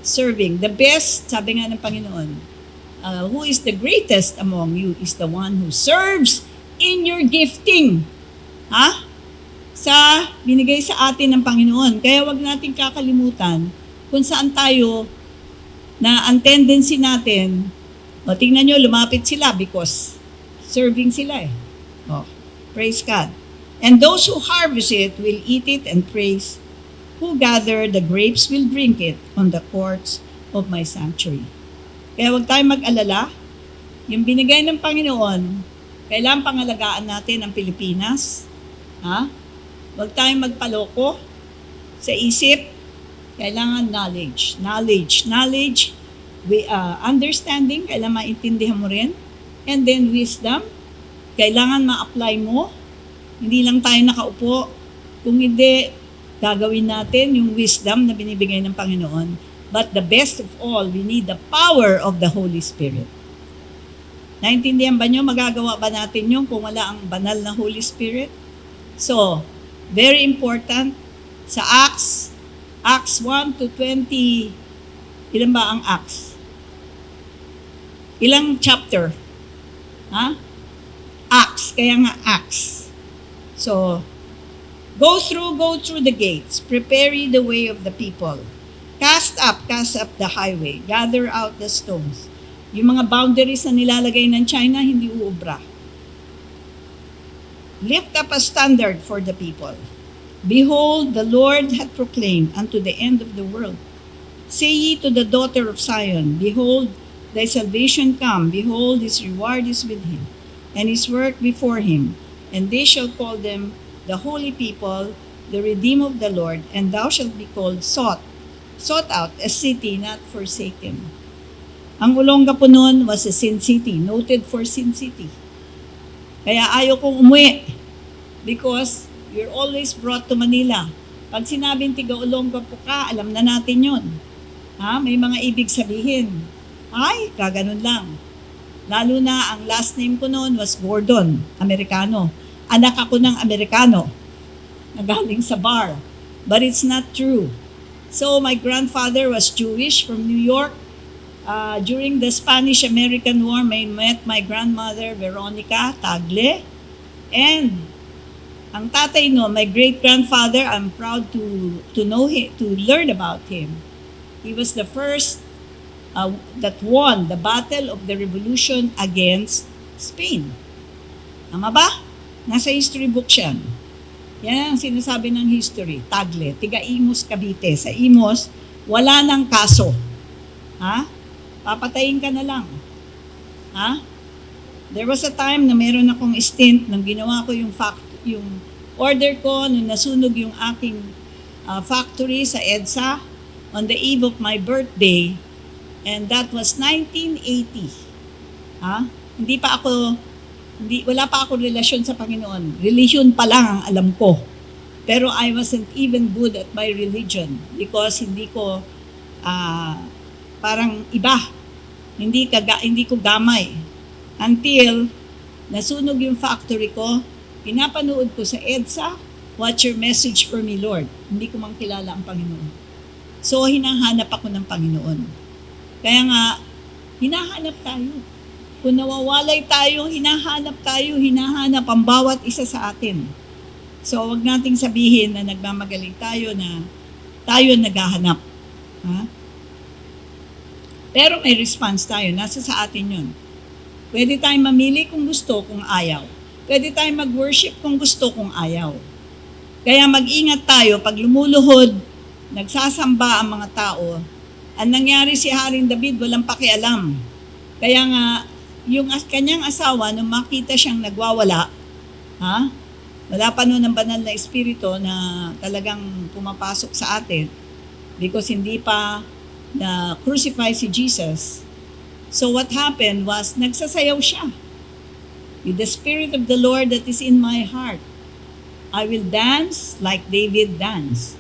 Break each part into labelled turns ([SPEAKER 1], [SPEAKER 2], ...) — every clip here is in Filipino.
[SPEAKER 1] Serving. The best, sabi nga ng Panginoon, who is the greatest among you is the one who serves in your gifting. Ha? Sa binigay sa atin ng Panginoon. Kaya wag nating kakalimutan kung saan tayo na ang tendency natin, tingnan nyo, lumapit sila because serving sila eh. Praise God. And those who harvest it will eat it and praise. Who gather the grapes will drink it on the courts of my sanctuary. Kaya huwag tayong mag-alala. Yung binigay ng Panginoon, kailangan pangalagaan natin ang Pilipinas. Ha? Huwag tayong magpaloko sa isip. Kailangan knowledge. Understanding, kailangan maintindihan mo rin. And then wisdom, kailangan ma-apply mo. Hindi lang tayo nakaupo. Kung hindi, gagawin natin yung wisdom na binibigay ng Panginoon. But the best of all, we need the power of the Holy Spirit. Naintindihan ba nyo? Magagawa ba natin yun kung wala ang banal na Holy Spirit? So, very important sa Acts 1 to 20, ilan ba ang Acts? Ilang chapter? Ha? Acts, kaya nga Acts. So, go through the gates, prepare ye the way of the people. Cast up the highway, gather out the stones. Yung mga boundaries na nilalagay ng China, hindi uubra. Lift up a standard for the people. Behold, the Lord hath proclaimed unto the end of the world. Say ye to the daughter of Zion, behold, thy salvation come, behold, his reward is with him, and his work before him. And they shall call them the holy people, the redeemed of the Lord, and thou shalt be called sought out, a city not forsaken. Ang Olongapo noon was a sin city, noted for sin city. Kaya ayaw kong umuwi because you're always brought to Manila. Pag sinabing tiga-Olongapo ka, alam na natin yon. Ha? May mga ibig sabihin. Ay, kaganon lang. Lalo na ang last name ko noon was Gordon, Amerikano. Anak ako ng Amerikano na galing sa bar. But it's not true. So my grandfather was Jewish from New York. During the Spanish-American War, I met my grandmother, Veronica Tagle. And ang tatay no, my great-grandfather, I'm proud to know him, to learn about him. He was the first that won the battle of the revolution against Spain. Tama ba? Nasa history book siya. Yan ang sinasabi ng history. Tagle, tiga Imos, Cavite. Sa Imos, wala nang kaso. Ha? Papatayin ka na lang. Ha? There was a time na meron akong stint nang ginawa ko yung order ko nung nasunog yung aking factory sa EDSA on the eve of my birthday, and that was 1980. Ha? Wala pa ako relasyon sa Panginoon. Religion pa lang ang alam ko. Pero I wasn't even good at my religion because hindi ko parang iba. Hindi ko gamay. Until nasunog yung factory ko, pinapanood ko sa EDSA, what's your message for me, Lord? Hindi ko mang kilala ang Panginoon. So, hinahanap ako ng Panginoon. Kaya nga, hinahanap tayo. Kung nawawalay tayo, hinahanap ang bawat isa sa atin. So, wag nating sabihin na nagmamagaling tayo na tayo naghahanap. Ha? Pero may response tayo. Nasa sa atin yun. Pwede tayong mamili kung gusto, kung ayaw. Pwede tayong mag-worship kung gusto, kung ayaw. Kaya mag-ingat tayo pag lumuluhod, nagsasamba ang mga tao. Ang nangyari si Haring David, walang pakialam. Kaya nga, yung kanyang asawa, nung makita siyang nagwawala, wala pa noon ang banal na espiritu na talagang pumapasok sa atin because hindi pa na crucify si Jesus. So what happened was, nagsasayaw siya. With the Spirit of the Lord that is in my heart, I will dance like David danced.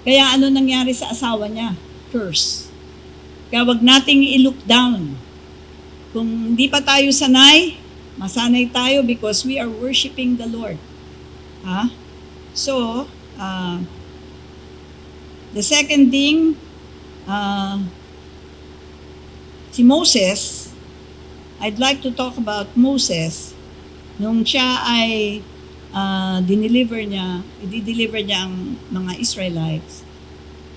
[SPEAKER 1] Kaya ano nangyari sa asawa niya? Curse. Kaya wag nating i-look down. Kung hindi pa tayo sanay, masanay tayo because we are worshiping the Lord. So, the second thing, Si Moses, I'd like to talk about Moses. Nung siya ay i-deliver niya ang mga Israelites.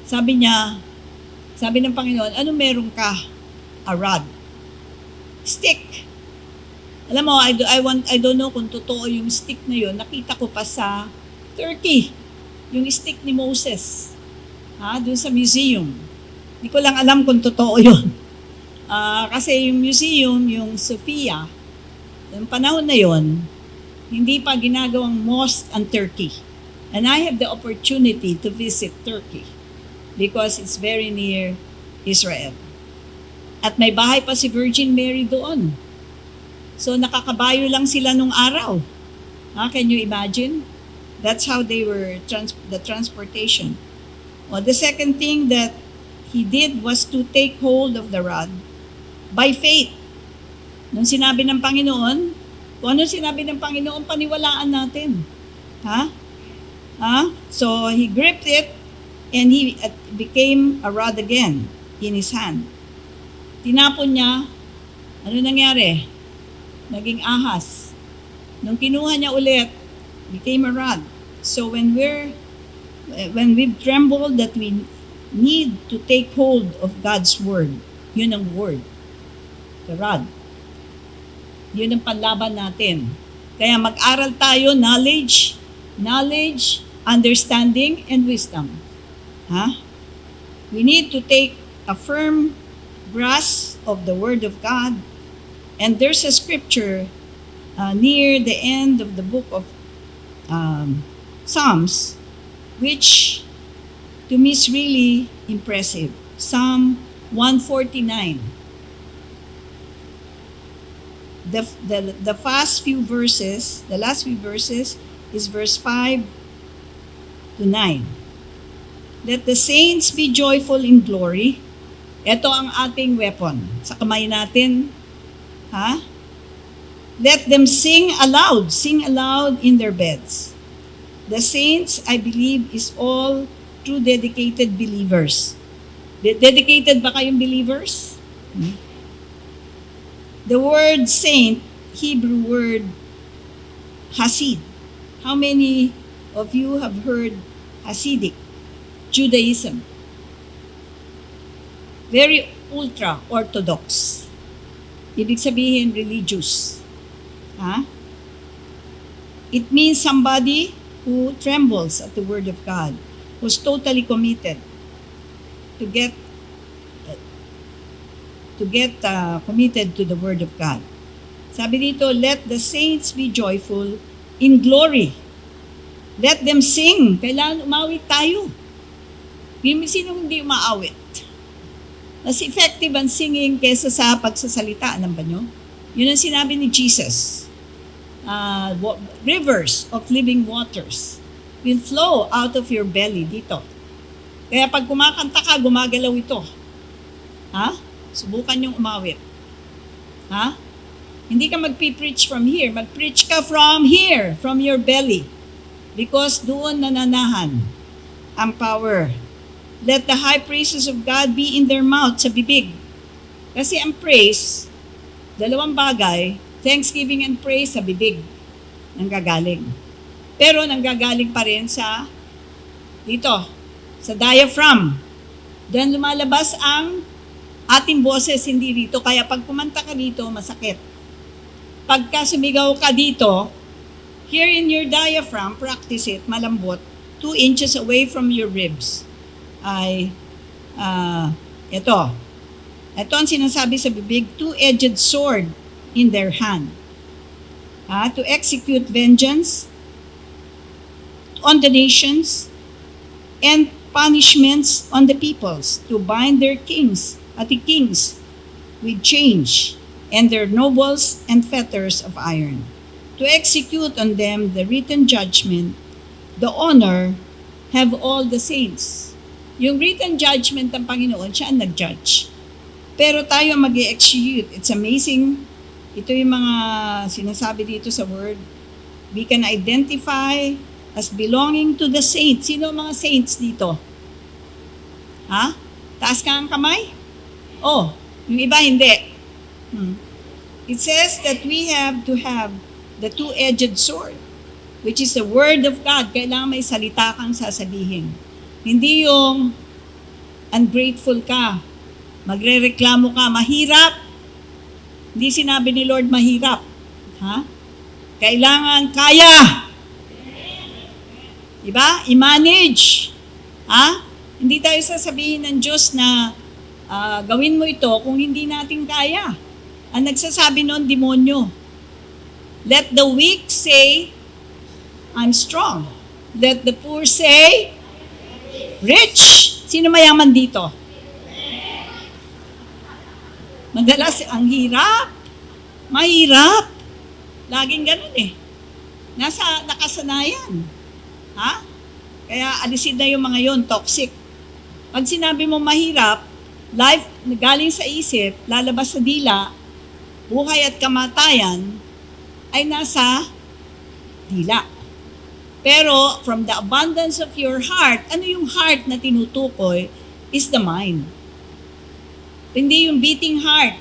[SPEAKER 1] Sabi ng Panginoon, ano meron ka? A rod. Stick. Alam mo, I don't know kung totoo yung stick na yun. Nakita ko pa sa Turkey, yung stick ni Moses. Doon sa museum. Hindi ko lang alam kung totoo yun. Kasi yung museum, yung Sophia, yung panahon na yon, hindi pa ginagawang mosque ang Turkey. And I have the opportunity to visit Turkey because it's very near Israel. At may bahay pa si Virgin Mary doon. So nakakabayo lang sila nung araw. Can you imagine? That's how they were, the transportation. The second thing that he did was to take hold of the rod by faith. Nung sinabi ng Panginoon, kung ano sinabi ng Panginoon, paniwalaan natin. So he gripped it and he became a rod again in his hand. Tinapon niya, ano nangyari? Naging ahas. Nung kinuha niya ulit, became a rod. So when we've trembled that we need to take hold of God's word, yun ang word. The rod. Yun ang panlaban natin. Kaya mag-aral tayo, knowledge, understanding, and wisdom. We need to take a firm grasp of the Word of God. And there's a scripture near the end of the book of Psalms, which to me is really impressive. Psalm 149. The last few verses is verse 5 to 9. Let the saints be joyful in glory. Ito ang ating weapon. Sa kamay natin, let them sing aloud in their beds. The saints, I believe, is all true dedicated believers. Dedicated ba kayong believers? The word saint, Hebrew word Hasid. How many of you have heard Hasidic Judaism? Very ultra-orthodox. Ibig sabihin, religious. It means somebody who trembles at the word of God, who's totally committed to get committed to the Word of God. Sabi dito, let the saints be joyful in glory. Let them sing. Kailangan umawit tayo. Sino hindi umaawit? Mas effective ang singing kesa sa pagsasalita. Alam ba nyo? Yun ang sinabi ni Jesus. Rivers of living waters will flow out of your belly dito. Kaya pag kumakanta ka, gumagalaw ito. Subukan yung umawit. Hindi ka magpi-preach from here. Mag-preach ka from here, from your belly. Because doon nananahan ang power. Let the high praises of God be in their mouth, sa bibig. Kasi ang praise, dalawang bagay, thanksgiving and praise sa bibig, nanggagaling. Pero nanggagaling pa rin sa, dito, sa diaphragm. Diyan lumalabas ang ating boses, hindi dito. Kaya pag kumanta ka dito, masakit. Pagka sumigaw ka dito, here in your diaphragm, practice it, malambot, 2 inches away from your ribs. Ito ang sinasabi sa bibig, 2-edged sword in their hand. To execute vengeance on the nations and punishments on the peoples, to bind their kings with chains, and their nobles and fetters of iron, to execute on them the written judgment, the honor have all the saints. Yung written judgment ng Panginoon, siya ang nag-judge. Pero tayo mag-execute. It's amazing. Ito yung mga sinasabi dito sa word. We can identify as belonging to the saints. Sino ang mga saints dito? Taas ka ang kamay? Yung iba hindi. It says that we have to have the two-edged sword, which is the Word of God. Kailangan may salita kang sasabihin. Hindi yung ungrateful ka, magrereklamo ka, mahirap. Hindi sinabi ni Lord mahirap. Ha? Kailangan kaya. Diba? I-manage. Ha? Hindi tayo sasabihin ng Diyos na gawin mo ito kung hindi natin kaya. Ang nagsasabi noon, demonyo. Let the weak say, I'm strong. Let the poor say, rich. Sino mayaman dito? Madalas, ang hirap. Mahirap. Laging ganun eh. Nakasanayan. Ha? Kaya alisin na yung mga yon, toxic. Pag sinabi mo mahirap, life galing sa isip, lalabas sa dila, buhay at kamatayan, ay nasa dila. Pero from the abundance of your heart, ano yung heart na tinutukoy is the mind. Hindi yung beating heart.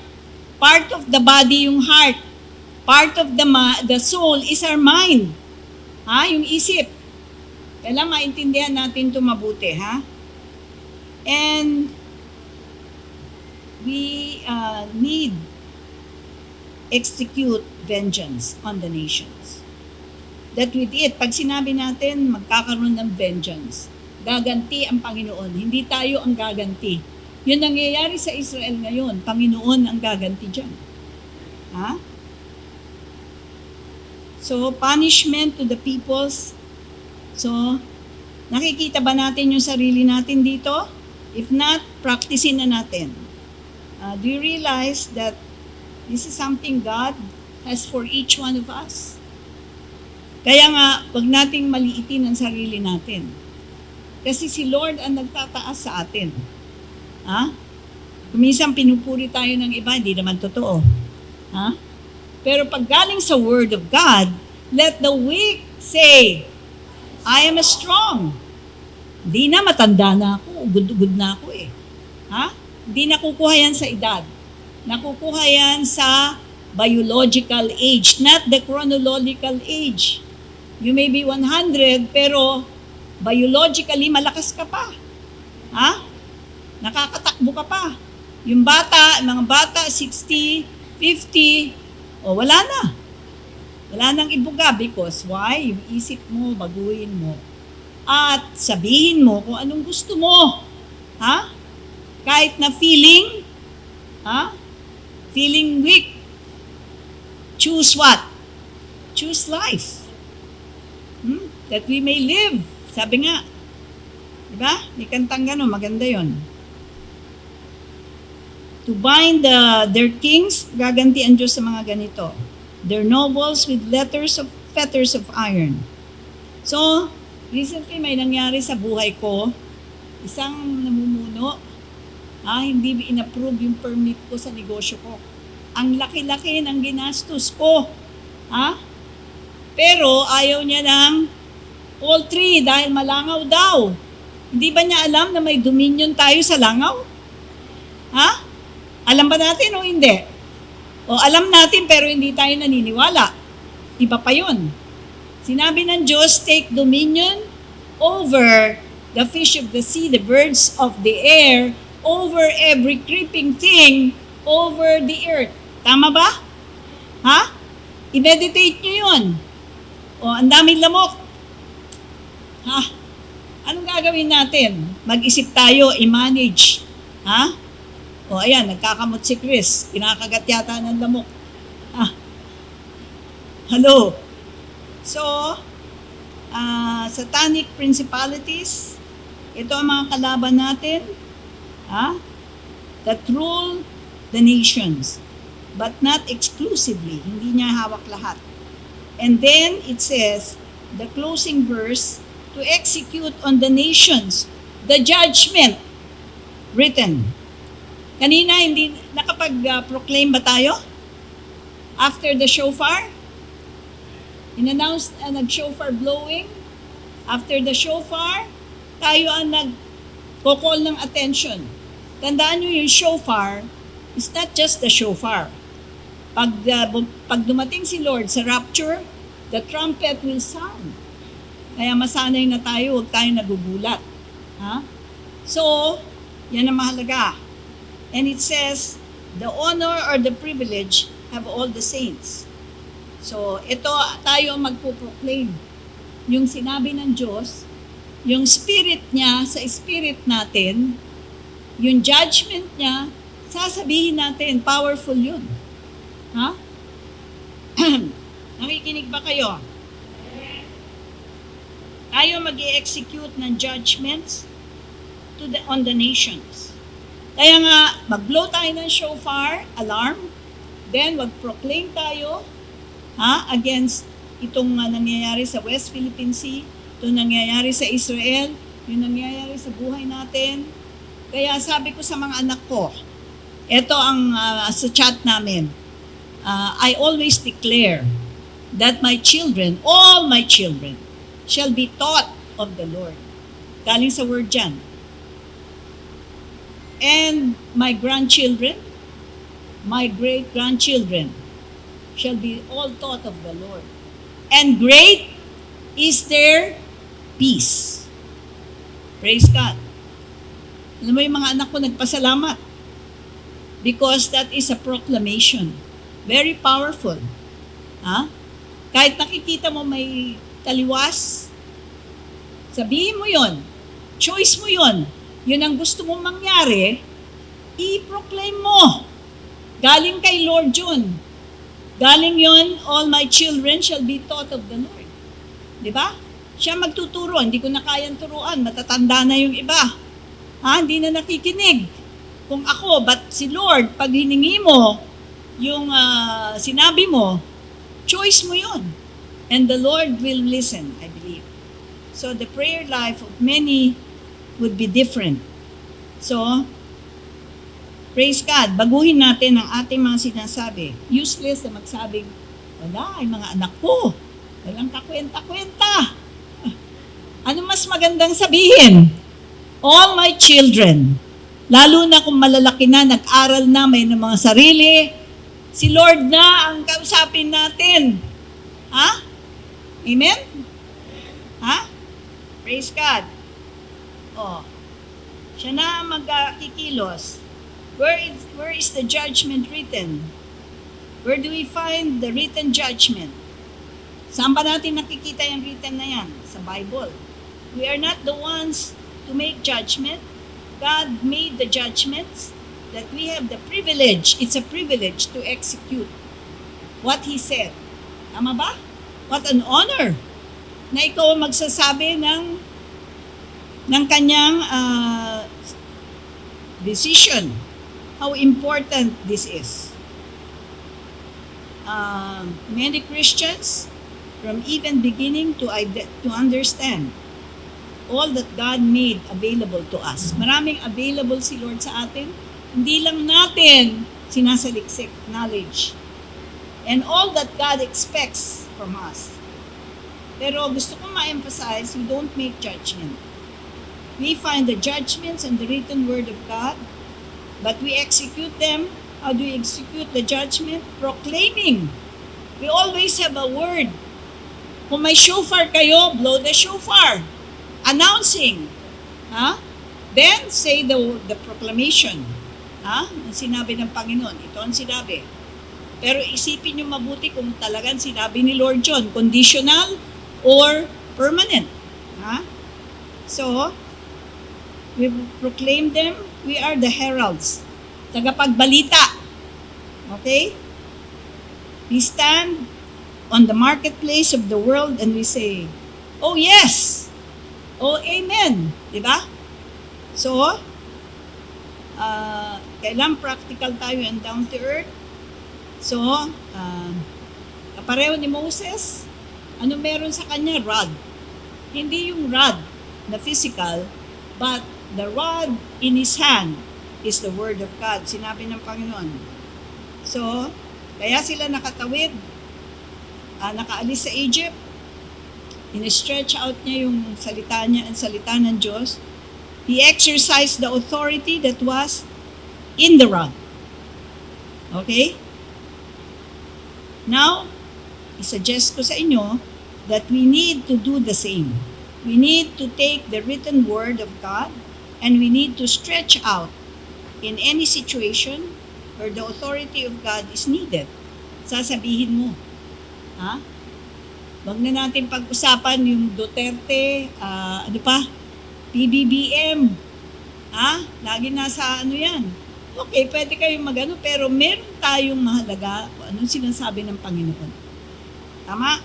[SPEAKER 1] Part of the body yung heart. Part of the soul is our mind. Ha? Yung isip. Kailangan maintindihan natin ito mabuti, ha? And we need execute vengeance on the nations. That with it, pag sinabi natin magkakaroon ng vengeance, gaganti ang Panginoon. Hindi tayo ang gaganti. Yun nangyayari sa Israel ngayon. Panginoon ang gaganti dyan. Ha? So, punishment to the peoples. So, nakikita ba natin yung sarili natin dito? If not, practicein na natin. Do you realize that this is something God has for each one of us? Kaya nga, wag nating maliitin ang sarili natin. Kasi si Lord ang nagtataas sa atin. Ha? Kuminsan pinupuri tayo ng iba, hindi naman totoo. Ha? Pero pag galing sa Word of God, let the weak say, I am strong. Hindi na, matanda na ako, ugod-ugod na ako eh. Ha? Hindi nakukuha yan sa edad. Nakukuha yan sa biological age, not the chronological age. You may be 100, pero biologically malakas ka pa. Ha? Nakakatakbo ka pa. Yung bata, mga bata, 60, 50, wala na. Wala nang ibuga because why? Yung isip mo, baguhin mo. At sabihin mo kung anong gusto mo. Ha? Kahit na feeling, ha? Feeling weak. Choose what? Choose life. That we may live. Sabi nga, diba? May kantang gano'n, maganda yon. To bind their kings, gaganti ang Diyos sa mga ganito. Their nobles with fetters of iron. So, recently may nangyari sa buhay ko, isang namumuno, hindi in-approve yung permit ko sa negosyo ko. Ang laki-laki ng ginastos ko. Ha? Pero ayaw niya ng poultry dahil malangaw daw. Hindi ba niya alam na may dominion tayo sa langaw? Ha? Alam ba natin o hindi? O alam natin pero hindi tayo naniniwala. Iba pa yun. Sinabi ng Diyos, take dominion over the fish of the sea, the birds of the air, over every creeping thing, over the earth. Tama ba? Ha? I-meditate nyo yun. O, ang daming lamok. Ha? Anong gagawin natin? Mag-isip tayo, i-manage. Ha? O, ayan, nagkakamot si Chris. Kinakagat yata ng lamok. Ha? Hello? So, satanic principalities, ito ang mga kalaban natin, that rule the nations, but not exclusively. Hindi niya hawak lahat. And then it says, the closing verse, to execute on the nations the judgment written. Kanina, hindi nakapag-proclaim ba tayo? After the shofar? In-announce, nag-shofar blowing. After the shofar, tayo ang nag-call ng attention. Tandaan nyo yung shofar, It's not just the shofar. Pag dumating si Lord sa rapture, the trumpet will sound. Kaya masanay na tayo, huwag tayo nagugulat. Ha? So, yan ang mahalaga. And it says, the honor or the privilege have all the saints. So, ito tayo magpo-proclaim. Yung sinabi ng Diyos, yung spirit niya sa spirit natin, yung judgment niya, sasabihin natin, powerful yun. Ha? Nakikinig ba kayo? Tayo mag-i-execute ng judgments on the nations. Kaya nga, mag-blow tayo ng shofar, alarm, then mag-proclaim tayo against itong nangyayari sa West Philippine Sea, itong nangyayari sa Israel, yung nangyayari sa buhay natin. Kaya sabi ko sa mga anak ko, ito ang sa chat namin, I always declare that my children, all my children, shall be taught of the Lord. Galing sa word dyan. And my grandchildren, my great-grandchildren, shall be all taught of the Lord. And great is their peace. Praise God. Alam mo yung mga anak ko nagpasalamat. Because that is a proclamation. Very powerful. Kahit nakikita mo may taliwas, sabihin mo yon. Choice mo yon. Yun ang gusto mong mangyari, i-proclaim mo. Galing kay Lord yun. Galing yon, all my children shall be taught of the Lord. Di ba? Siya magtuturo, hindi ko na kayang turuan, matatanda na yung iba. Hindi na nakikinig. Kung ako, but si Lord, pag hiningi mo, yung sinabi mo, choice mo yun. And the Lord will listen, I believe. So the prayer life of many would be different. So, praise God, baguhin natin ang ating mga sinasabi. Useless na magsabing, wala, ay mga anak ko, walang kakwenta-kwenta. Ano mas magandang sabihin? All my children, lalo na kung malalaki na, nag-aral na, may mga sarili, si Lord na ang kausapin natin. Amen? Praise God. Siya na ang magkikilos. Where is the judgment written? Where do we find the written judgment? Saan ba natin nakikita yung written na yan? Sa Bible. We are not the ones to make judgment. God made the judgments that we have the privilege. It's a privilege to execute what He said. Tama ba? What an honor na ikaw magsasabi ng kanyang decision. How important this is. Many Christians, from even beginning to understand all that God made available to us. Maraming available si Lord sa atin. Hindi lang natin sinasaliksik knowledge. And all that God expects from us. Pero gusto ko ma-emphasize, we don't make judgment. We find the judgments in the written word of God, but we execute them. How do we execute the judgment? Proclaiming. We always have a word. Kung may shofar kayo, blow the shofar. Announcing. Then, say the proclamation. Ang sinabi ng Panginoon. Ito ang sinabi. Pero isipin nyo mabuti kung talagang sinabi ni Lord John, conditional or permanent. So, we proclaim them. We are the heralds. Tagapagbalita. Okay? We stand on the marketplace of the world and we say, oh yes! Oh amen! Diba? So, kailan practical tayo and down to earth. So, kapareho ni Moses, ano meron sa kanya? Rod. Hindi yung rod na physical, but the rod in his hand is the word of God. Sinabi ng Panginoon. So, kaya sila nakatawid, nakaalis sa Egypt, in-stretch out niya yung salita niya, ang salita ng Diyos. He exercised the authority that was in the rod. Okay? Now, isuggest ko sa inyo that we need to do the same. We need to take the written word of God and we need to stretch out in any situation where the authority of God is needed. Sasabihin mo. Ha? Wag na natin pag-usapan yung Duterte, PBBM. Ha? Lagi nasa yan. Okay, pwede kayong magano, pero meron tayong mahalaga kung anong sinasabi ng Panginoon. Tama?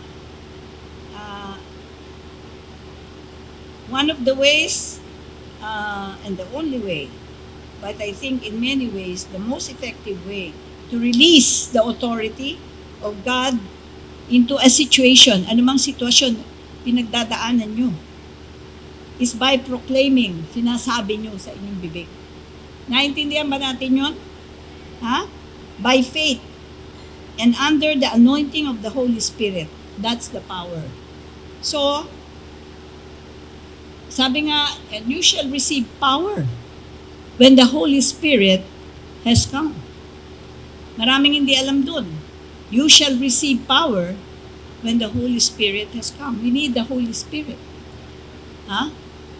[SPEAKER 1] One of the ways, and the only way, but I think in many ways, the most effective way to release the authority of God into a situation, anumang sitwasyon pinagdadaanan nyo, is by proclaiming, sinasabi nyo sa inyong bibig. Naintindihan ba natin yun? Ha? By faith and under the anointing of the Holy Spirit. That's the power. So, sabi nga, and you shall receive power when the Holy Spirit has come. Maraming hindi alam dun. You shall receive power when the Holy Spirit has come. We need the Holy Spirit. Ha?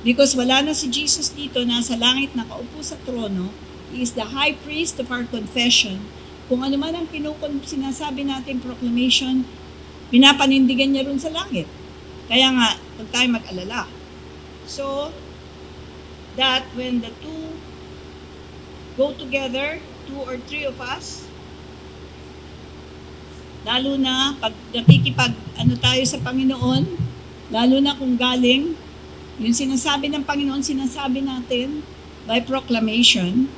[SPEAKER 1] Because wala na si Jesus dito, nasa langit, nakaupo sa trono. He is the high priest of our confession. Kung ano man ang sinasabi natin proclamation, pinapanindigan niya rin sa langit. Kaya nga, huwag tayo mag-alala. So, that when the two go together, 2 or 3 of us, lalo na pag tayo sa Panginoon, lalo na kung galing, yung sinasabi ng Panginoon, sinasabi natin by proclamation,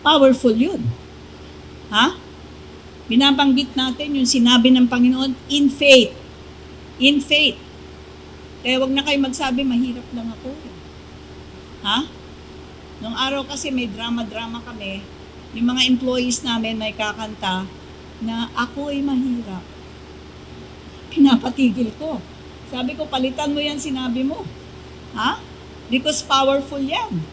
[SPEAKER 1] powerful yun. Ha? Binabanggit natin yung sinabi ng Panginoon in faith. In faith. Kaya wag na kayo magsabi, mahirap lang ako. Ha? Nung araw kasi may drama-drama kami, yung mga employees namin may kakanta na ako ay mahirap. Pinapatigil ko. Sabi ko, palitan mo yan sinabi mo. Ha? Because powerful yan.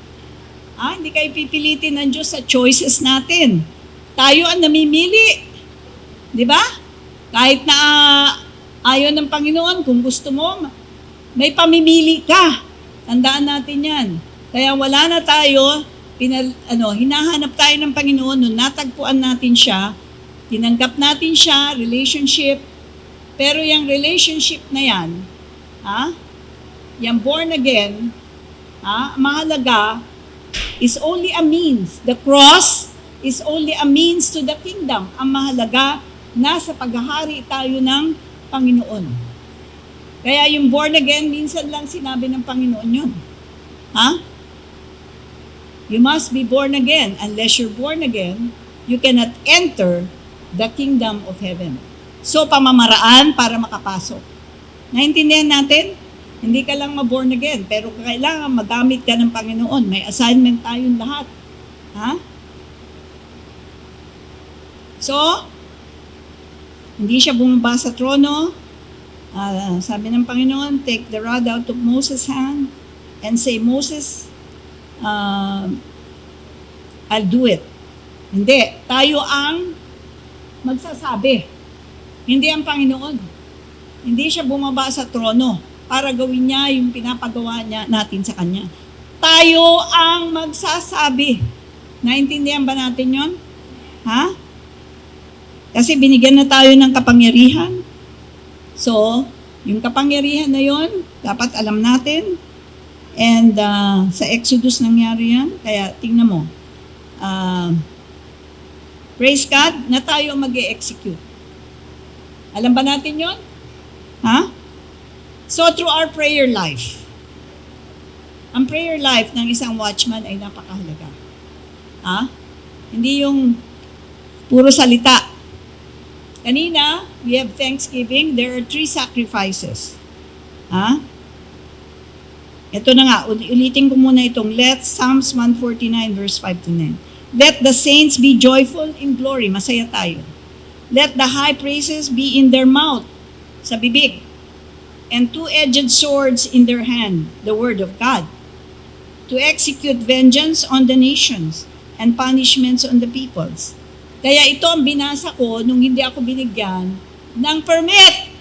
[SPEAKER 1] Ha? Hindi kayo pipilitin ng Diyos sa choices natin. Tayo ang namimili. Di ba? Kahit na ayaw ng Panginoon, kung gusto mo, may pamimili ka. Tandaan natin yan. Kaya wala na tayo, hinahanap tayo ng Panginoon, nung natagpuan natin siya, tinanggap natin siya, relationship, pero yung relationship na yan, yung born again, mahalaga, is only a means. The cross is only a means to the kingdom. Ang mahalaga, nasa paghahari tayo ng Panginoon. Kaya yung born again, minsan lang sinabi ng Panginoon yun. You must be born again. Unless you're born again, you cannot enter the kingdom of heaven. So, pamamaraan para makapasok. Naintindihan natin? Hindi ka lang ma-born again, pero kailangan magamit ka ng Panginoon. May assignment tayong lahat. So, hindi siya bumaba sa trono. Sabi ng Panginoon, take the rod out of Moses' hand and say, Moses, I'll do it. Hindi. Tayo ang magsasabi. Hindi ang Panginoon. Hindi siya bumaba sa trono para gawin niya yung pinapagawa niya natin sa Kanya. Tayo ang magsasabi. Naintindihan ba natin yon? Kasi binigyan na tayo ng kapangyarihan. So, yung kapangyarihan na yon, dapat alam natin. And sa Exodus nangyari yan. Kaya tingnan mo. Praise God na tayo mag-e-execute. Alam ba natin yon? So, through our prayer life, ang prayer life ng isang watchman ay napakahalaga. Hindi yung puro salita. Kanina, we have Thanksgiving. There are 3 sacrifices. Ito na nga, ulitin ko muna itong Psalms 149 verse 5 to 9. Let the saints be joyful in glory. Masaya tayo. Let the high praises be in their mouth, sa bibig, and 2-edged swords in their hand, the word of God, to execute vengeance on the nations and punishments on the peoples. Kaya ito ang binasa ko nung hindi ako binigyan ng permit.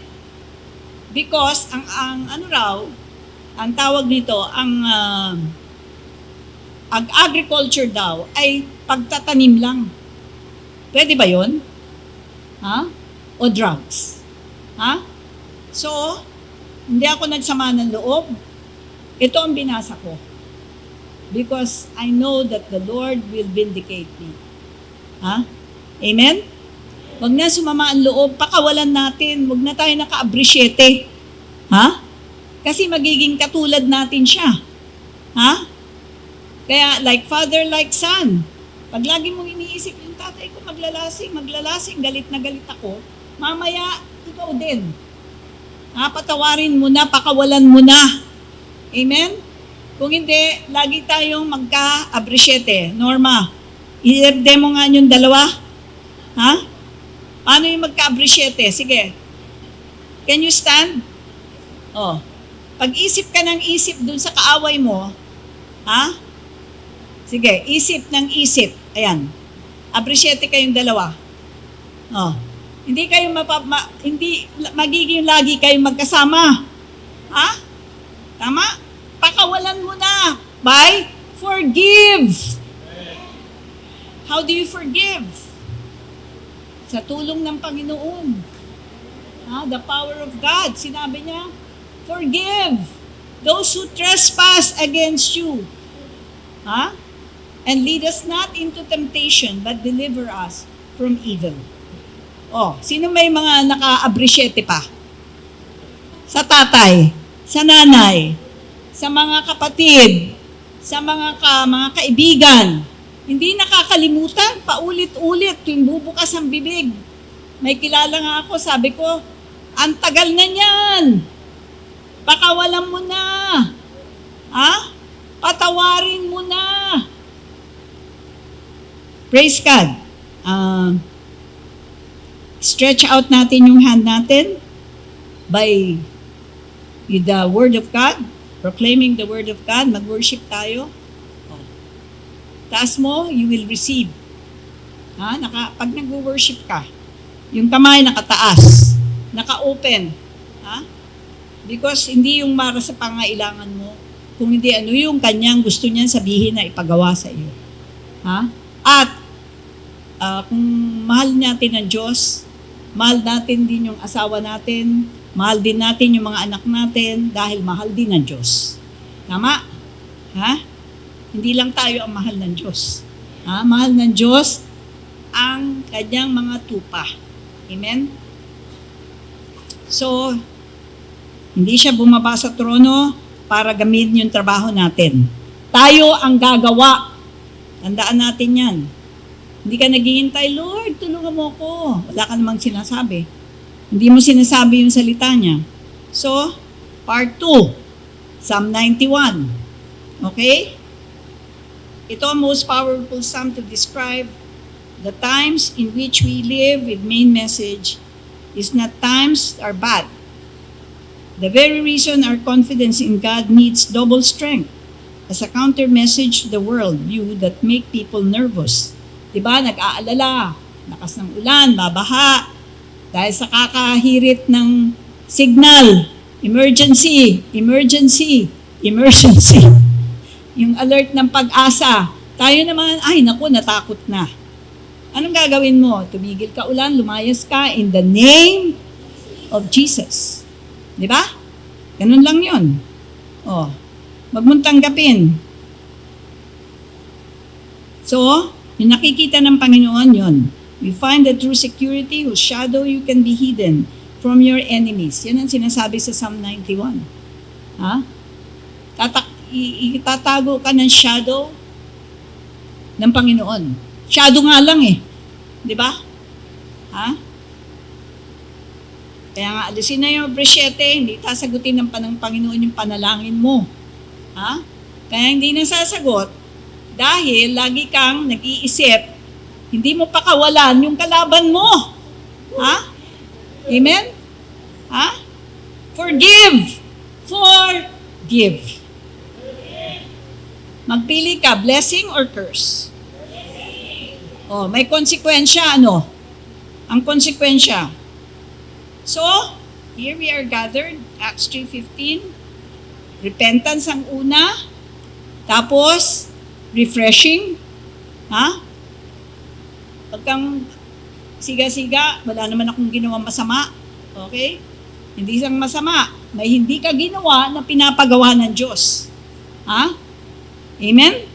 [SPEAKER 1] Because ang ano raw, ang tawag nito, ang agriculture daw ay pagtatanim lang. Pwede ba 'yon? Ha? O drugs? Ha? So, hindi ako nagsama ng loob. Ito ang binasa ko. Because I know that the Lord will vindicate me. Ha? Amen? Huwag na sumama ang loob, pakawalan natin. Huwag na tayo naka-appreciate. Ha? Kasi magiging katulad natin siya. Ha? Kaya like father, like son. Pag lagi mong iniisip yung tatay ko maglalasing, galit na galit ako, mamaya ikaw din. Ha? Patawarin mo na, pakawalan mo na. Amen? Kung hindi, lagi tayong magka-appreciate. Norma, i-demo nga yung dalawa. Ha? Paano yung magka-appreciate? Sige. Can you stand? Oh. Pag-isip ka ng isip dun sa kaaway mo, ha? Sige, isip ng isip. Ayan. Appreciate kayong dalawa. Oh. Hindi kayo hindi magiging lagi kayong magkasama. Ha? Tama? Pakawalan mo na by forgive. How do you forgive? Sa tulong ng Panginoon. Ha? The power of God. Sinabi niya, forgive those who trespass against you. Ha? And lead us not into temptation, but deliver us from evil. Oh, sino may mga naka-appreciate pa? Sa tatay, sa nanay, sa mga kapatid, sa mga kaibigan. Hindi nakakalimutan, paulit-ulit, yung bubukas ang bibig. May kilala nga ako, sabi ko, ang tagal na niyan. Pakawalan mo na. Ha? Patawarin mo na. Praise God. Stretch out natin yung hand natin by the Word of God, proclaiming the Word of God. Mag-worship tayo. Taas mo, you will receive. Ha? Pag nag-worship ka, yung kamay nakataas, naka-open. Ha? Because hindi yung para sa pangailangan mo, kung hindi ano yung kanyang gusto niyan sabihin na ipagawa sa iyo. Ha? At kung mahal natin ang Diyos, mahal natin din yung asawa natin, mahal din natin yung mga anak natin dahil mahal din ang Diyos. Tama? Ha? Hindi lang tayo ang mahal ng Diyos. Ha? Mahal ng Diyos ang kanyang mga tupa. Amen? So, hindi siya bumaba sa trono para gamitin yung trabaho natin. Tayo ang gagawa. Tandaan natin yan. Hindi ka naghihintay, Lord, tulungan mo ako. Wala ka namang sinasabi. Hindi mo sinasabi yung salita niya. So, part 2, Psalm 91. Okay? Ito ang most powerful psalm to describe the times in which we live with main message is not times are bad. The very reason our confidence in God needs double strength as a counter message to the world view that make people nervous. Diba? Nag-aalala, lakas ng ulan, babaha, dahil sa kakahirit ng signal, emergency, emergency, emergency. Yung alert ng pag-asa. Tayo naman, ay naku, natakot na. Anong gagawin mo? Tumigil ka ulan, lumayas ka in the name of Jesus. Di ba? Ganun lang yun. Oh, wag mong tanggapin. So, yung nakikita ng Panginoon yun. We find the true security whose shadow you can be hidden from your enemies. Yan ang sinasabi sa Psalm 91. Ha? Itatago ka ng shadow ng Panginoon. Shadow nga lang eh. Di ba? Ha? Kaya nga, alisin na yung appreciate, hindi sasagutin ng Panginoon yung panalangin mo. Ha? Kaya hindi nasasagot dahil lagi kang nag-iisip, hindi mo pakawalan yung kalaban mo. Ha? Amen? Ha? Forgive. Forgive. Magpili ka, blessing or curse? Oh, may konsekwensya, ano? Ang konsekwensya. So, here we are gathered, Acts 3:15. Repentance ang una. Tapos, refreshing. Ha? Pag kang siga-siga, wala naman akong ginawang masama. Okay? Hindi isang masama. May hindi ka ginawa na pinapagawa ng Diyos. Ha? Amen?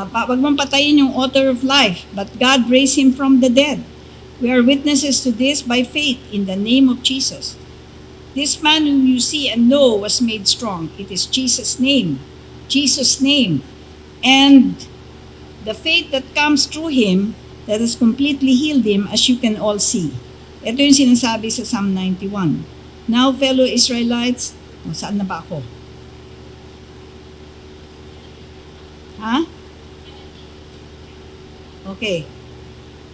[SPEAKER 1] Wag mong patayin yung author of life, but God raised him from the dead. We are witnesses to this by faith in the name of Jesus. This man whom you see and know was made strong. It is Jesus' name. Jesus' name. And the faith that comes through him that has completely healed him, as you can all see. Ito yung sinasabi sa Psalm 91. Now, fellow Israelites, saan na ba ako? Ha? Okay.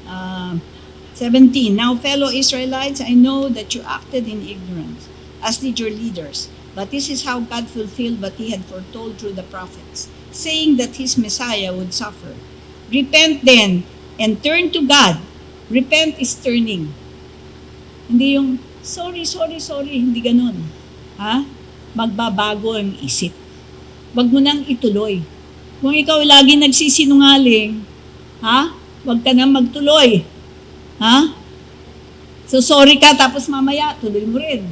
[SPEAKER 1] 17. Now, fellow Israelites, I know that you acted in ignorance, as did your leaders. But this is how God fulfilled what he had foretold through the prophets, saying that his Messiah would suffer. Repent then, and turn to God. Repent is turning. Hindi yung, sorry, hindi ganun. Ha? Magbabago ang isip. Wag mo nang ituloy. Kung ikaw lagi nagsisinungaling, ha? Wag ka nang magtuloy. Ha? So sorry ka, tapos mamaya, tuloy mo rin.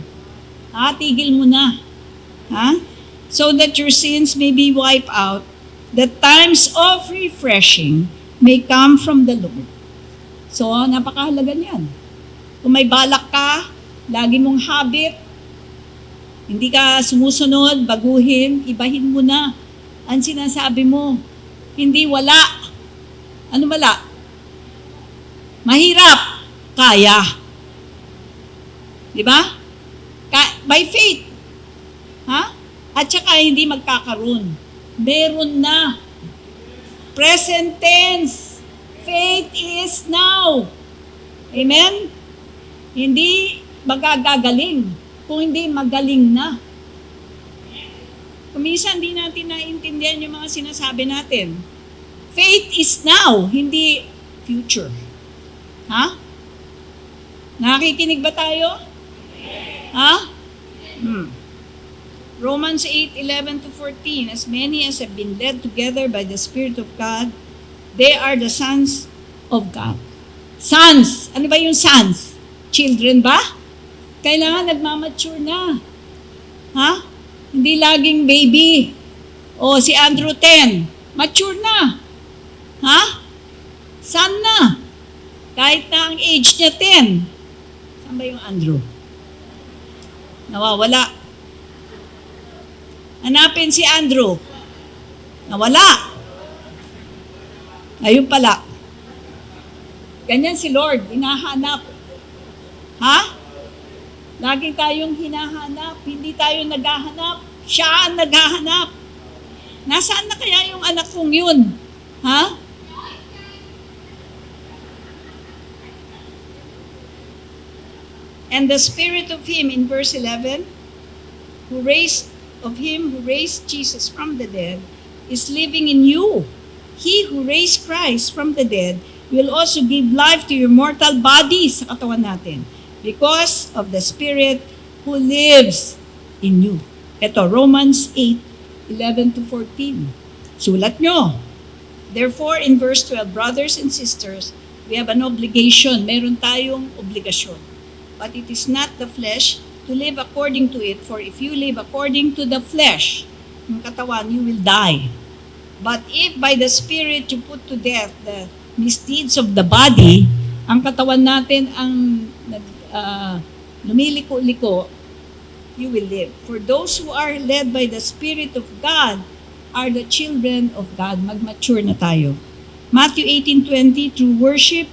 [SPEAKER 1] Ha? Tigil mo na. Ha? So that your sins may be wiped out, that times of refreshing may come from the Lord. So, napakahalaga niyan. Kung may balak ka, lagi mong habit, hindi ka sumusunod, baguhin, ibahin mo na ang sinasabi mo. Hindi wala. Ano wala? Mahirap. Kaya. Di ba? By faith. Ha? At saka hindi magkakaroon. Meron na. Present tense. Faith is now. Amen? Hindi magagagaling. Kung hindi magaling na. Kuminsan hindi natin naiintindihan yung mga sinasabi natin. Faith is now, hindi future. Ha? Nakikinig ba tayo? Ha? Romans 8:11-14, as many as have been led together by the Spirit of God, they are the sons of God. Sons. Ano ba yung sons? Children ba? Kailangan nagmamature na. Ha? Hindi laging baby. O si Andrew 10, mature na. Ha? Son na. Kahit na ang age niya 10. Saan ba yung Andrew? Nawawala. Hanapin si Andrew. Nawala. Ayun pala. Ganyan si Lord, hinahanap. Ha? Lagi tayong hinahanap, hindi tayo naghahanap. Siya ang naghahanap. Nasaan na kaya yung anak kong yun? Ha? And the Spirit of Him, in verse 11, who raised Jesus from the dead, is living in you. He who raised Christ from the dead will also give life to your mortal bodies sa katawan natin because of the Spirit who lives in you. Ito, Romans 8:11-14. Sulat nyo. Therefore, in verse 12, brothers and sisters, we have an obligation. Meron tayong obligasyon. But it is not the flesh to live according to it. For if you live according to the flesh, yung katawan, you will die. But if by the Spirit you put to death the misdeeds of the body, ang katawan natin ang lumiliko-liko, you will live. For those who are led by the Spirit of God are the children of God. Mag-mature na tayo. Matthew 18:20, through worship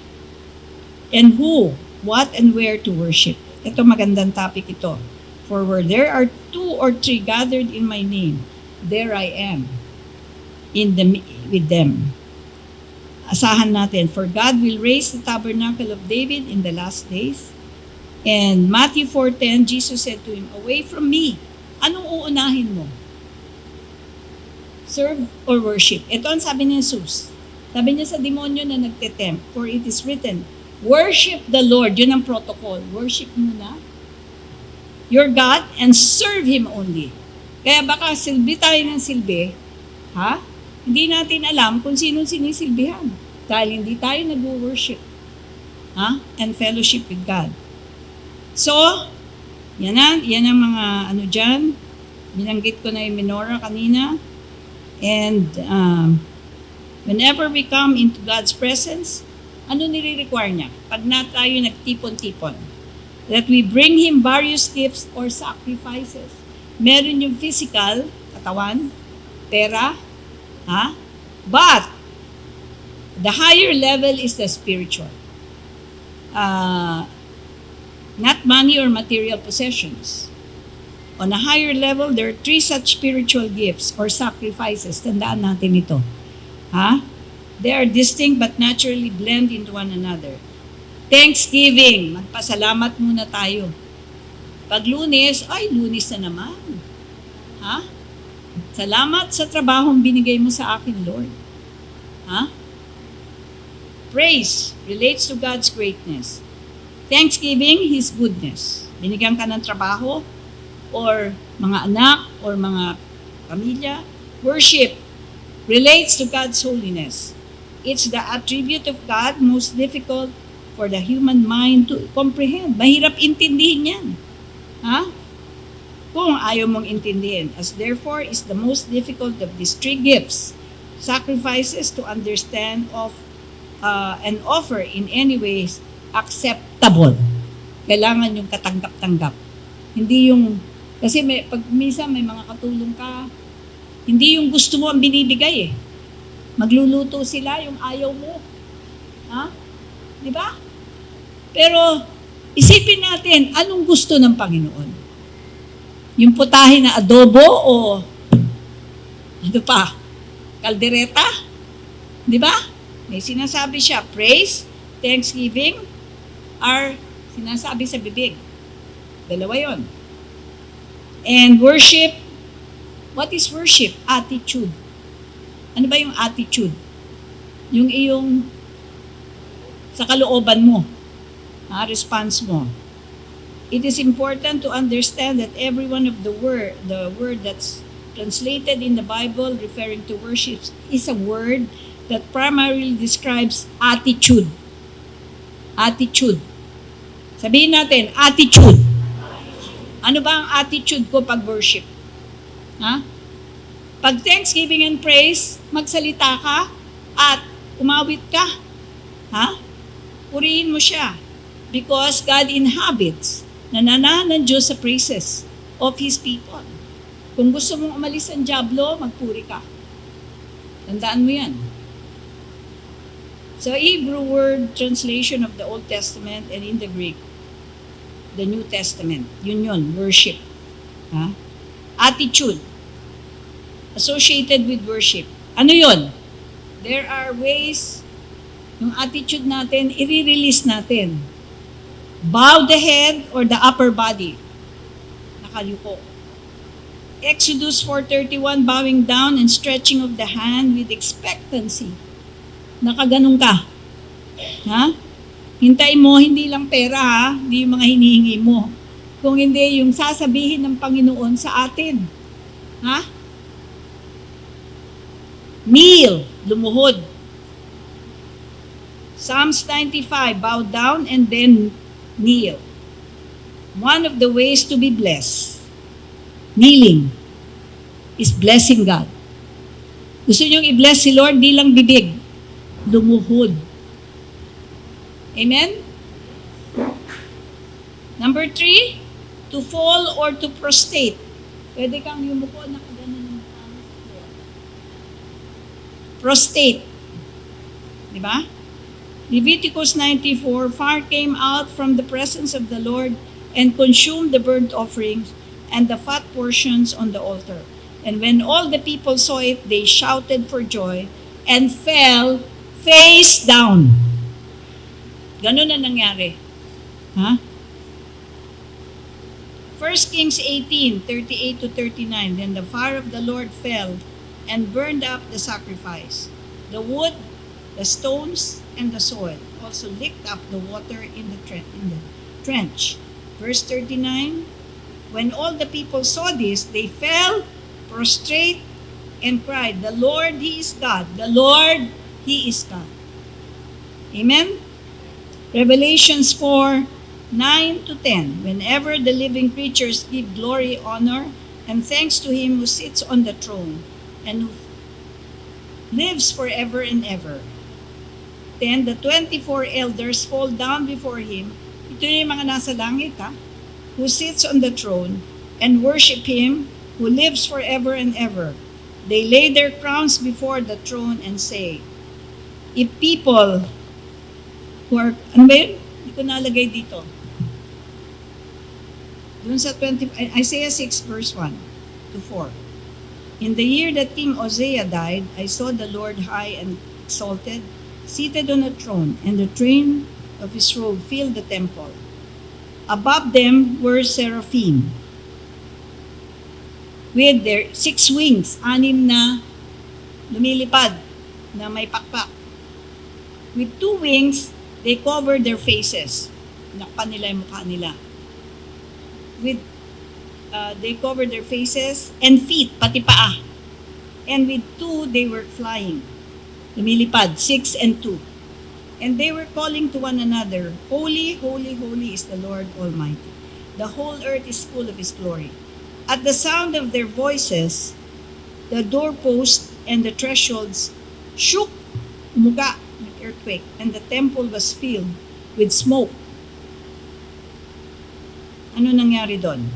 [SPEAKER 1] and who, what, and where to worship. Ito magandang topic ito. For where there are 2 or 3 gathered in my name, there I am with them. Asahan natin, for God will raise the tabernacle of David in the last days. And Matthew 4:10, Jesus said to him, away from me. Anong uunahin mo? Serve or worship? Ito ang sabi ni Jesus. Sabi niya sa demonyo na nagtetempt, for it is written, worship the Lord. Yun ang protocol. Worship muna your God and serve Him only. Kaya baka silbi tayo ng silbi, ha? Hindi natin alam kung sino sinisilbihan. Dahil hindi tayo nag-worship, ha? And fellowship with God. So, yan ang mga ano dyan. Binanggit ko na yung menorah kanina. And whenever we come into God's presence, ano nire-require niya? Pag na tayo nagtipon-tipon, that we bring Him various gifts or sacrifices. Meron yung physical, katawan, pera, ha? But, the higher level is the spiritual. Not money or material possessions. On a higher level, there are 3 such spiritual gifts or sacrifices. Tandaan natin ito. Ha? They are distinct but naturally blend into one another. Thanksgiving. Magpasalamat muna tayo. Pag Lunes, Lunes na naman. Ha? Salamat sa trabahong binigay mo sa akin, Lord. Ha? Praise relates to God's greatness. Thanksgiving, His goodness. Binigyan ka ng trabaho, or mga anak, or mga pamilya. Worship relates to God's holiness. It's the attribute of God most difficult for the human mind to comprehend. Mahirap intindihin yan. Ha? Kung ayaw mong intindihin. As therefore is the most difficult of these 3 gifts, sacrifices to understand of and offer in any ways acceptable. Kailangan yung katanggap-tanggap. Hindi yung, kasi pag minsan may mga katulong ka, hindi yung gusto mo ang binibigay eh. Magluluto sila yung ayaw mo. Ha? Di ba? Pero, isipin natin, anong gusto ng Panginoon? Yung putahe na adobo o ano pa? Kaldereta? Di ba? May sinasabi siya, praise, thanksgiving, are sinasabi sa bibig. Dalawa yon. And worship, what is worship? Attitude. Ano ba yung attitude? Yung iyong sa kalooban mo. Response mo. It is important to understand that every one of the word that's translated in the Bible referring to worship is a word that primarily describes attitude. Attitude. Sabihin natin, attitude. Ano ba ang attitude ko pag worship? Ha? Pag thanksgiving and praise, magsalita ka at umawit ka. Ha? Purihin mo siya. Because God inhabits, nanana ng Diyos sa praises of His people. Kung gusto mong umalis ang diablo, magpuri ka. Tandaan mo yan. So, Hebrew word translation of the Old Testament and in the Greek, the New Testament. Yun, worship. Ha? Attitude. Associated with worship. Ano yun? There are ways, yung attitude natin, i-release natin. Bow the head or the upper body. Nakayuko. Exodus 4:31, bowing down and stretching of the hand with expectancy. Nakaganong ka. Ha? Hintay mo, hindi lang pera ha, hindi yung mga hinihingi mo. Kung hindi, yung sasabihin ng Panginoon sa atin. Ha? Kneel, lumuhod. Psalms 95, bow down and then kneel. One of the ways to be blessed, kneeling, is blessing God. Gusto niyong i-bless si Lord, di lang bibig, lumuhod. Amen? Number 3, to fall or to prostrate. Pwede kang yumuko na kagano ng mukha mo sa floor. Prostrate. Di ba? Leviticus 94, fire came out from the presence of the Lord and consumed the burnt offerings and the fat portions on the altar. And when all the people saw it, they shouted for joy and fell face down. Ganun na nangyari. Ha? 1 Kings 18, 38 to 39, then the fire of the Lord fell and burned up the sacrifice, the wood, the stones and the soil also licked up the water in the trench. Verse 39, when all the people saw this, they fell prostrate and cried, "The Lord, He is God. The Lord, He is God." Amen? Revelations 4, 9 to 10. Whenever the living creatures give glory, honor, and thanks to Him who sits on the throne and who lives forever and ever. Then the 24 elders fall down before Him. Ito yung mga nasa langit, who sits on the throne and worship Him who lives forever and ever. They lay their crowns before the throne and say, if people who are, ano ba yun? Hindi ko nalagay dito. Dun sa Isaiah 6 verse 1 to 4. In the year that King Uzziah died, I saw the Lord high and exalted, seated on a throne, and the train of His robe filled the temple. Above them were seraphim, with their 6 wings, 6 na lumilipad, na may pakpak. With 2 wings, they covered their faces. Nakpan nila yung mukha nila. They covered their faces and feet, pati paa. And with 2, they were flying. Lumilipad, 6 and 2. And they were calling to one another, Holy, holy, holy is the Lord Almighty. The whole earth is full of His glory. At the sound of their voices, the doorposts and the thresholds shook, umuga, like earthquake, and the temple was filled with smoke. Ano nangyari doon?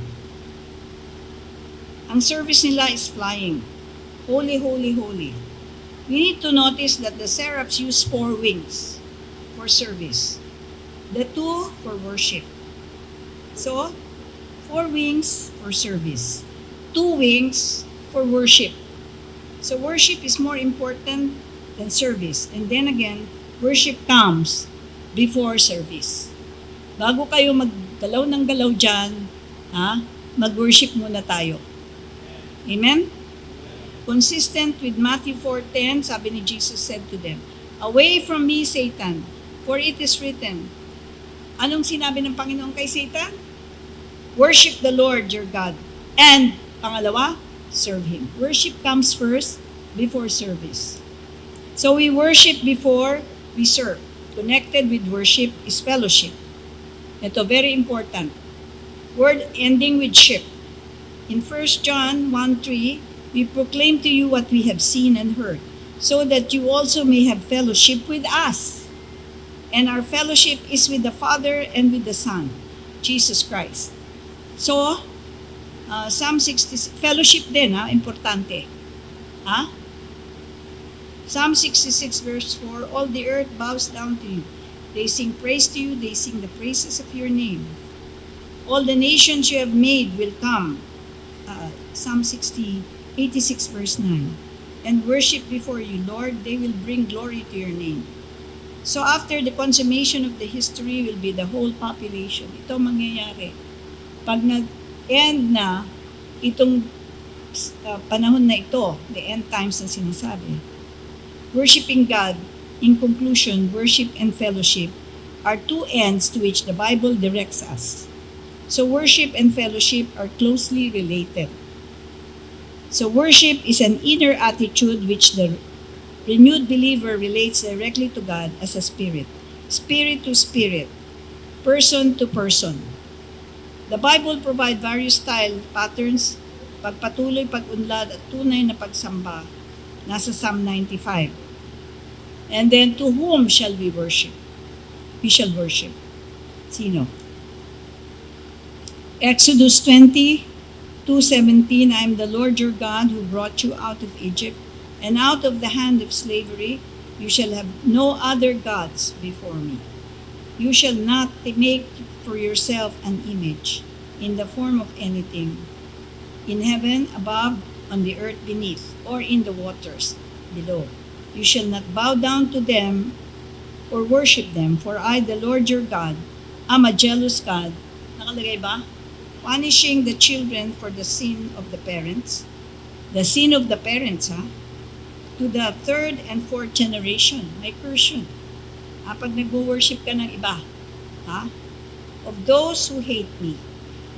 [SPEAKER 1] Ang service nila is flying. Holy, holy, holy. We need to notice that the seraphs use 4 wings for service. The 2 for worship. So, 4 wings for service. 2 wings for worship. So, worship is more important than service. And then again, worship comes before service. Bago kayo maggalaw ng galaw dyan, mag-worship muna tayo. Amen? Consistent with Matthew 4:10, sabi ni Jesus said to them, away from me, Satan, for it is written. Anong sinabi ng Panginoon kay Satan? Worship the Lord your God. And, pangalawa, serve Him. Worship comes first before service. So we worship before we serve. Connected with worship is fellowship. Ito, very important. Word ending with ship. In 1 John 1:3, we proclaim to you what we have seen and heard, so that you also may have fellowship with us. And our fellowship is with the Father and with the Son, Jesus Christ. So, Psalm 66, fellowship din, importante. Psalm 66 verse 4, all the earth bows down to you. They sing praise to you, they sing the praises of your name. All the nations you have made will come. Psalm 86 verse 9. And worship before you, Lord, they will bring glory to your name. So after the consummation of the history will be the whole population. Ito mangyayari. Pag nag-end na itong panahon na ito, the end times na sinasabi, worshiping God, in conclusion, worship and fellowship are 2 ends to which the Bible directs us. So worship and fellowship are closely related. So worship is an inner attitude which the renewed believer relates directly to God as a spirit, spirit to spirit, person to person. The Bible provides various style patterns, pagpatuloy, pag-unlad at tunay na pagsamba. Nasa Psalm 95. And then, to whom shall we worship? We shall worship. Sino? Exodus 20:2-17, I am the Lord your God who brought you out of Egypt, and out of the hand of slavery. You shall have no other gods before me. You shall not make for yourself an image in the form of anything, in heaven above, on the earth beneath, or in the waters below. You shall not bow down to them or worship them, for I, the Lord your God, am a jealous God. Nakalagay ba? Punishing the children for the sin of the parents. The sin of the parents, to the third and fourth generation. May curse yun. Pag nag-worship ka ng iba, ha? Of those who hate me,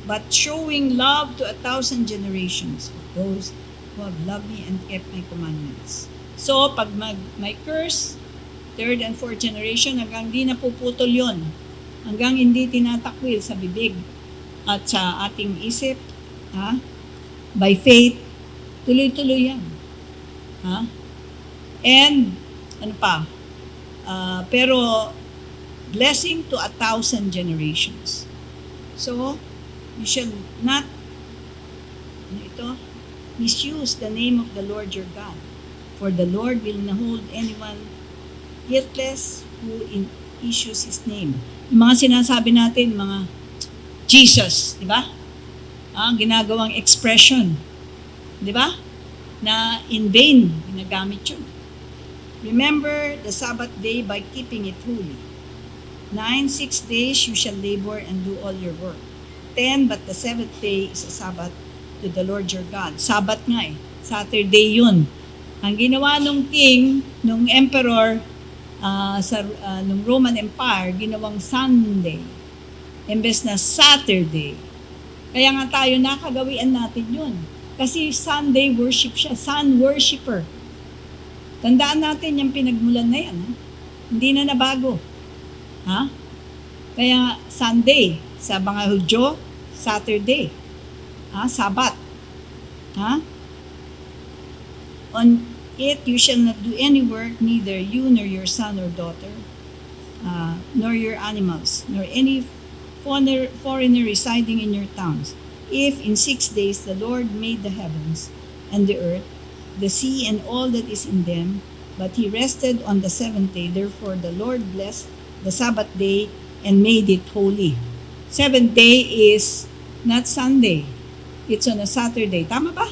[SPEAKER 1] but showing love to 1,000 generations of those who have loved me and kept my commandments. So, pag may curse, third and fourth generation, hanggang di napuputol yon, hanggang hindi tinatakwil sa bibig at sa ating isip, ha? By faith, tuloy-tuloy yan. Ha? And, ano pa? Pero, blessing to 1,000 generations. So, you shall not misuse the name of the Lord your God. For the Lord will not hold anyone guiltless who issues His name. Yung mga sinasabi natin, mga Jesus, di ba? Ginagawang expression, di ba? Na in vain, ginagamit yun. Remember the Sabbath day by keeping it holy. 6 days you shall labor and do all your work. 10, but the 7th day is a Sabbath to the Lord your God. Sabbath nga eh. Saturday yun. Ang ginawa nung king, nung emperor, nung Roman Empire, ginawang Sunday. Imbes na Saturday. Kaya nga tayo nakagawian natin yun. Kasi Sunday worship siya. Sun worshipper. Tandaan natin yung pinagmulan na yan. Ha? Hindi na nabago. Ha? Kaya Sunday, sa mga Hudyo, Saturday. Sabbath. Ha? On it you shall not do any work, neither you nor your son or daughter, nor your animals, nor any foreigner residing in your towns. If in 6 days the Lord made the heavens and the earth, the sea and all that is in them, but He rested on the 7th day. Therefore the Lord blessed the Sabbath day and made it holy. 7th day is not Sunday. It's on a Saturday. Tama ba?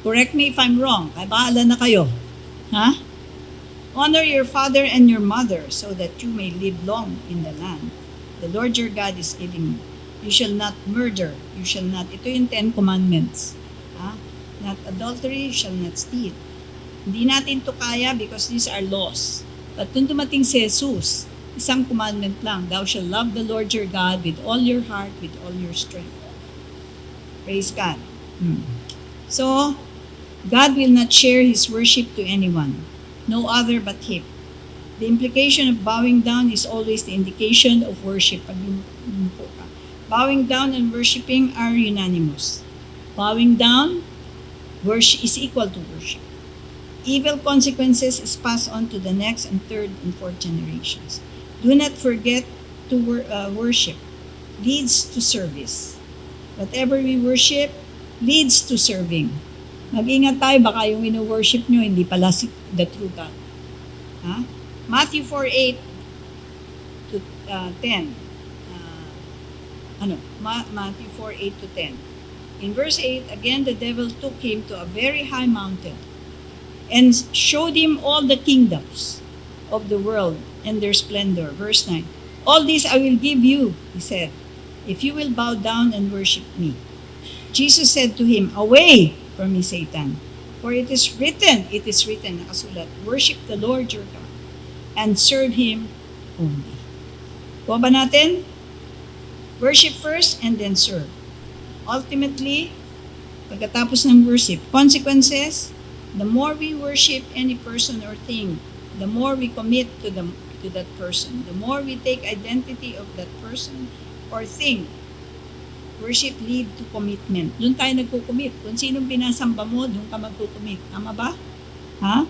[SPEAKER 1] Correct me if I'm wrong. Kaya bahala na kayo. Ha? Honor your father and your mother so that you may live long in the land the Lord your God is giving you. You shall not murder. You shall not. Ito yung 10 commandments. Ha? Not adultery. You shall not steal. Hindi natin to kaya because these are laws. But nung dumating si Jesus, isang commandment lang. Thou shalt love the Lord your God with all your heart, with all your strength. Praise God. So, God will not share His worship to anyone, no other but Him. The implication of bowing down is always the indication of worship. Pag yumupo ka. Bowing down and worshiping are unanimous. Bowing down worship is equal to worship. Evil consequences is passed on to the next and third and fourth generations. Do not forget to worship. Leads to service. Whatever we worship leads to serving. Mag-ingat tayo, baka yung wino-worship nyo, hindi pala the true God. Ha? Matthew 4:8 to 10. Matthew 4:8 to 10. In verse 8, again the devil took him to a very high mountain and showed him all the kingdoms of the world and their splendor. Verse 9. All this I will give you, he said, if you will bow down and worship me. Jesus said to him, away from me, Satan. For it is written, nakasulat, worship the Lord your God and serve Him only. Kuha ba natin? Worship first and then serve. Ultimately, pagkatapos ng worship, consequences, the more we worship any person or thing, the more we commit to that person. The more we take identity of that person or thing. Worship lead to commitment. Doon tayo nagko-commit. Kung sinong pinasamba mo, doon ka magko-commit. Tama ba? Ha?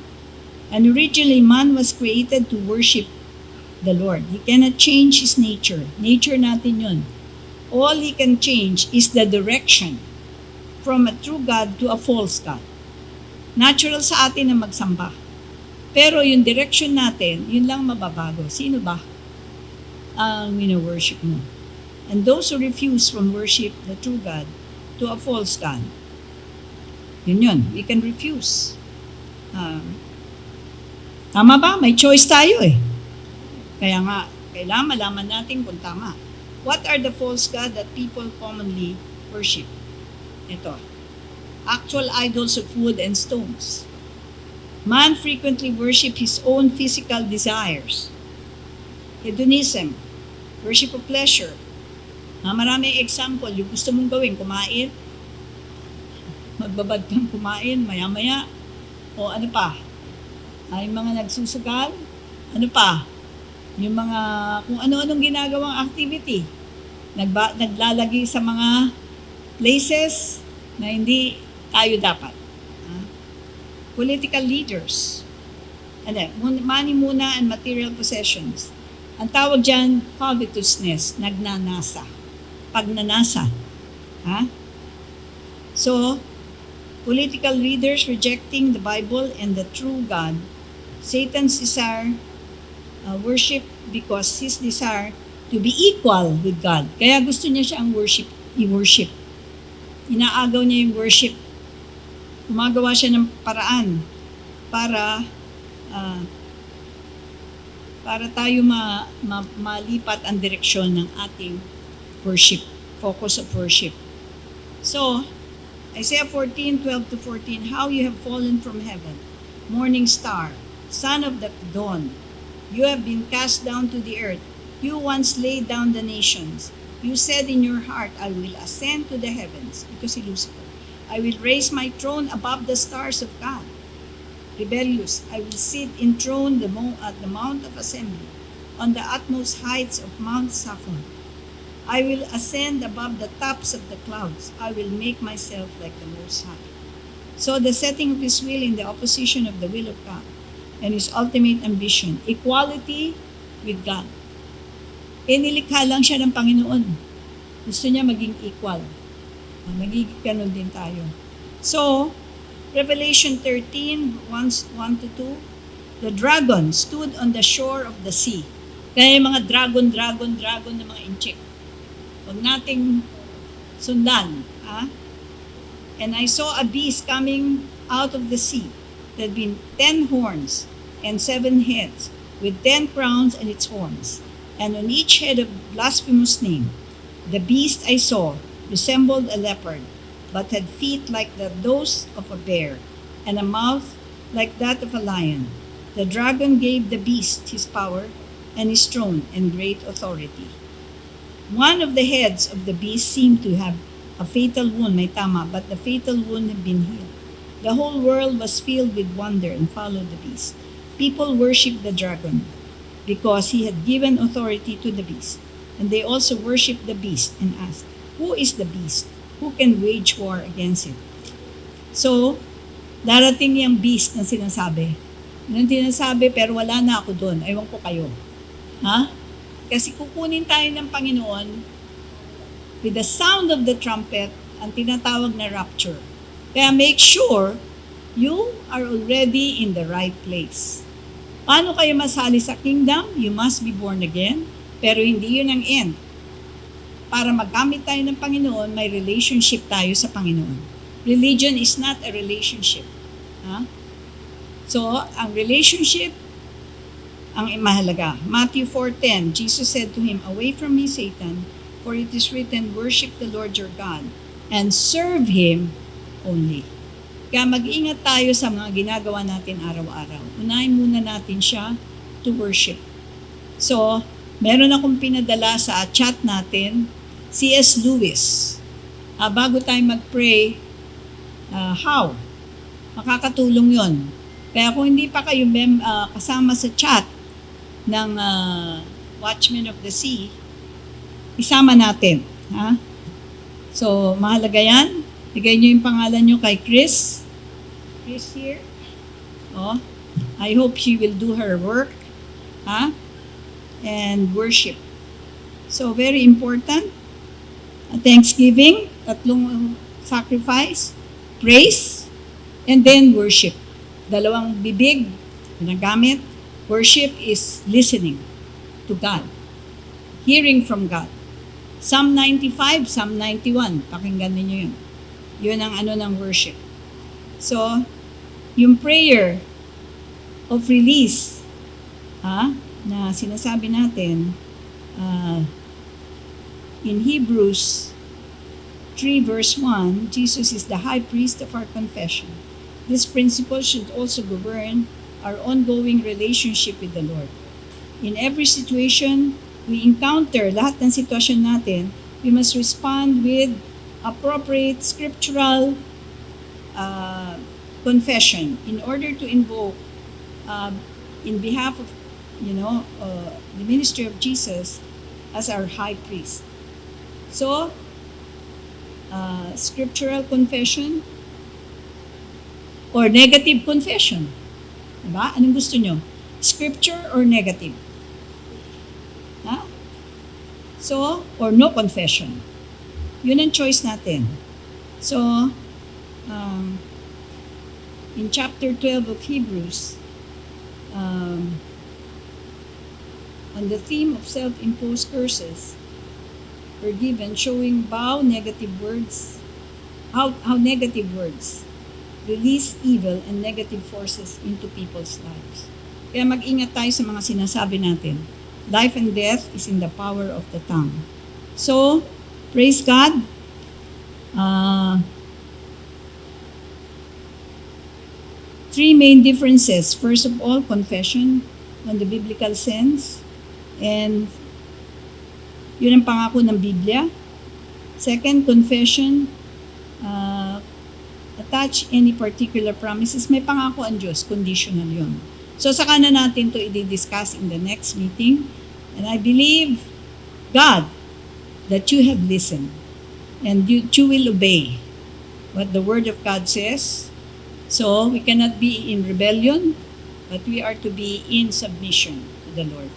[SPEAKER 1] And originally, man was created to worship the Lord. He cannot change his nature. Nature natin yun. All he can change is the direction from a true God to a false God. Natural sa atin na magsamba. Pero yung direction natin, yun lang mababago. Sino ba ang worship mo? And those who refuse from worship the true God to a false God, yun. We can refuse. Tama ba? May choice tayo eh. Kaya nga, kailangan malaman natin kung tama. What are the false gods that people commonly worship? Ito. Actual idols of wood and stones. Man frequently worship his own physical desires. Hedonism, worship of pleasure. Maraming example, yung gusto mong gawin, kumain, magbabad kang kumain, maya-maya, o ano pa, ay mga nagsusugal, ano pa, yung mga kung ano-anong ginagawang activity, naglalagay sa mga places na hindi tayo dapat. Political leaders. Money muna and material possessions. Ang tawag dyan, covetousness, nagnanasa. Pagnanasa. So, political leaders rejecting the Bible and the true God. Satan's desire worship because his desire to be equal with God. Kaya gusto niya siyang i-worship. Inaagaw niya yung worship. Gumagawa siya ng paraan para tayo malipat ang direksyon ng ating worship, focus of worship. So, Isaiah 14:12-14, how you have fallen from heaven, morning star, son of the dawn. You have been cast down to the earth. You once laid down the nations. You said in your heart, I will ascend to the heavens, because si Lucifer. I will raise my throne above the stars of God. Rebellious, I will sit enthroned at the mount of assembly, on the utmost heights of Mount Saphon. I will ascend above the tops of the clouds. I will make myself like the Most High. So the setting of his will in the opposition of the will of God, and his ultimate ambition, equality with God. Nilikha lang siya ng Panginoon. Gusto niya maging equal. Magiging ganun din tayo. So, Revelation 13:1-2, the dragon stood on the shore of the sea. Kaya yung mga dragon na mga inchik. Huwag nating sundan. And I saw a beast coming out of the sea that had been 10 horns and 7 heads, with 10 crowns on its horns, and on each head a blasphemous name. The beast I saw resembled a leopard, but had feet like those of a bear, and a mouth like that of a lion. The dragon gave the beast his power, and his throne, and great authority. One of the heads of the beast seemed to have a fatal wound, may tama, but the fatal wound had been healed. The whole world was filled with wonder and followed the beast. People worshipped the dragon, because he had given authority to the beast. And they also worshipped the beast and asked, who is the beast? Who can wage war against it? So, darating yung beast na sinasabi. Yung sinasabi, pero wala na ako doon. Ewan ko kayo. Kasi kukunin tayo ng Panginoon with the sound of the trumpet, ang tinatawag na rapture. Kaya make sure you are already in the right place. Paano kayo masali sa kingdom? You must be born again, pero hindi yun ang end. Para magamit tayo ng Panginoon, may relationship tayo sa Panginoon. Religion is not a relationship. So, ang relationship, ang mahalaga. Matthew 4:10, Jesus said to him, away from me, Satan, for it is written, worship the Lord your God, and serve Him only. Kaya mag-ingat tayo sa mga ginagawa natin araw-araw. Unahin muna natin siya to worship. So, meron akong pinadala sa chat natin, C.S. Lewis. Bago tayo mag-pray, how? Makakatulong yon. Kaya kung hindi pa kayo kasama sa chat ng Watchmen of the Sea, isama natin. So, mahalaga yan. Bigay nyo yung pangalan nyo kay Chris. Chris here. I hope she will do her work. And worship. So, very important. Thanksgiving, 3 sacrifice, praise, and then worship. 2 bibig, ginagamit. Worship is listening to God. Hearing from God. Psalm 95, Psalm 91, pakinggan niyo yun. Yun ang ng worship. So, yung prayer of release, na sinasabi natin, in Hebrews 3 verse 1, Jesus is the high priest of our confession. This principle should also govern our ongoing relationship with the Lord. In every situation we encounter, lahat ng sitwasyon natin, we must respond with appropriate scriptural confession in order to invoke in behalf of the ministry of Jesus as our high priest. So, scriptural confession or negative confession. Diba? Anong gusto nyo? Scripture or negative? Ha? So, or no confession. Yun ang choice natin. So, in chapter 12 of Hebrews, on the theme of self-imposed curses were given, showing how negative words release evil and negative forces into people's lives. Kaya mag-ingat tayo sa mga sinasabi natin. Life and death is in the power of the tongue. So, praise God. Three main differences. First of all, confession on the biblical sense. And yun ang pangako ng Biblia. Second, confession. Attach any particular promises. May pangako ang Diyos. Conditional yun. So, saka na natin to i-discuss in the next meeting. And I believe, God, that you have listened. And you will obey what the Word of God says. So, we cannot be in rebellion, but we are to be in submission to the Lord.